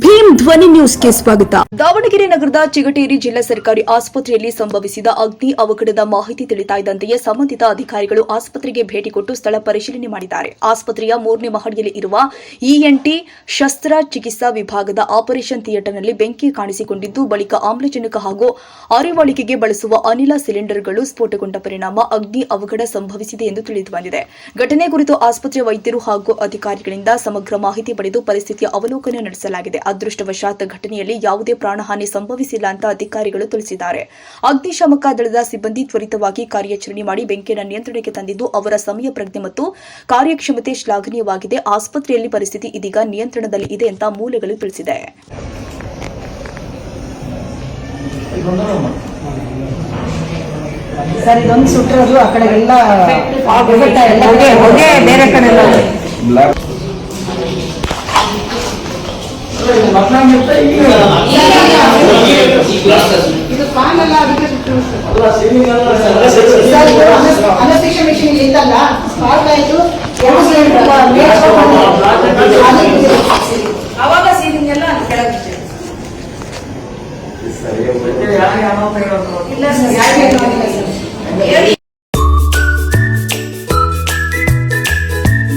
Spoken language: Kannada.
ಭೀಮ್ ಧ್ವನಿ ನ್ಯೂಸ್ಗೆ ಸ್ವಾಗತ. ದಾವಣಗೆರೆ ನಗರದ ಚಿಗಟೇರಿ ಜಿಲ್ಲಾ ಸರ್ಕಾರಿ ಆಸ್ಪತ್ರೆಯಲ್ಲಿ ಸಂಭವಿಸಿದ ಅಗ್ನಿ ಅವಘಡದ ಮಾಹಿತಿ ತಿಳಿತಾ ಇದ್ದಂತೆಯೇ ಸಂಬಂಧಿತ ಅಧಿಕಾರಿಗಳು ಆಸ್ಪತ್ರೆಗೆ ಭೇಟಿ ಕೊಟ್ಟು ಸ್ಥಳ ಪರಿಶೀಲನೆ ಮಾಡಿದ್ದಾರೆ. ಆಸ್ಪತ್ರೆಯ 3ನೇ ಮಹಡಿಯಲ್ಲಿ ಇರುವ ಇಎನ್ಟಿ ಶಸ್ತ್ರಚಿಕಿತ್ಸಾ ವಿಭಾಗದ ಆಪರೇಷನ್ ಥಿಯೇಟರ್ನಲ್ಲಿ ಬೆಂಕಿ ಕಾಣಿಸಿಕೊಂಡಿದ್ದು, ಬಳಿಕ ಆಮ್ಲಜನಕ ಹಾಗೂ ಅರಿವಾಳಿಕೆಗೆ ಬಳಸುವ ಅನಿಲ ಸಿಲಿಂಡರ್ಗಳು ಸ್ಫೋಟಗೊಂಡ ಪರಿಣಾಮ ಅಗ್ನಿ ಅವಘಡ ಸಂಭವಿಸಿದೆ ಎಂದು ತಿಳಿದುಬಂದಿದೆ. ಘಟನೆ ಕುರಿತು ಆಸ್ಪತ್ರೆ ವೈದ್ಯರು ಹಾಗೂ ಅಧಿಕಾರಿಗಳಿಂದ ಸಮಗ್ರ ಮಾಹಿತಿ ಪಡೆದು ಪರಿಸ್ಥಿತಿಯ ಅವಲೋಕನ ನಡೆಸಲಾಗಿದೆ. ಅದೃಷ್ಟವಶಾತ್ ಘಟನೆಯಲ್ಲಿ ಯಾವುದೇ ಪ್ರಾಣಹಾನಿ ಸಂಭವಿಸಿಲ್ಲ ಅಂತ ಅಧಿಕಾರಿಗಳು ತಿಳಿಸಿದ್ದಾರೆ. ಅಗ್ನಿಶಾಮಕ ದಳದ ಸಿಬ್ಬಂದಿ ತ್ವರಿತವಾಗಿ ಕಾರ್ಯಾಚರಣೆ ಮಾಡಿ ಬೆಂಕಿಯನ್ನು ನಿಯಂತ್ರಣಕ್ಕೆ ತಂದಿದ್ದು, ಅವರ ಸಮಯ ಪ್ರಜ್ಞೆ ಮತ್ತು ಕಾರ್ಯಕ್ಷಮತೆ ಶ್ಲಾಘನೀಯವಾಗಿದೆ. ಆಸ್ಪತ್ರೆಯಲ್ಲಿ ಪರಿಸ್ಥಿತಿ ಇದೀಗ ನಿಯಂತ್ರಣದಲ್ಲಿ ಇದೆ ಅಂತ ಮೂಲಗಳು ತಿಳಿಸಿದೆ. ಸರ್, ಇದೊಂದು ಸುಟ್ಟಿರೋದು ಆ ಕಡೆಗೆಲ್ಲ ಬೇರೆ ಕಡೆ ಅನಸ್ತಿಷ ಮಿಷನ್ ಇತ್ತಲ್ಲ, ಅವಾಗ ಸೀಲಿಂಗ್ ಎಲ್ಲ ಕೆಳಗೆ ಇಲ್ಲ ಸರ್.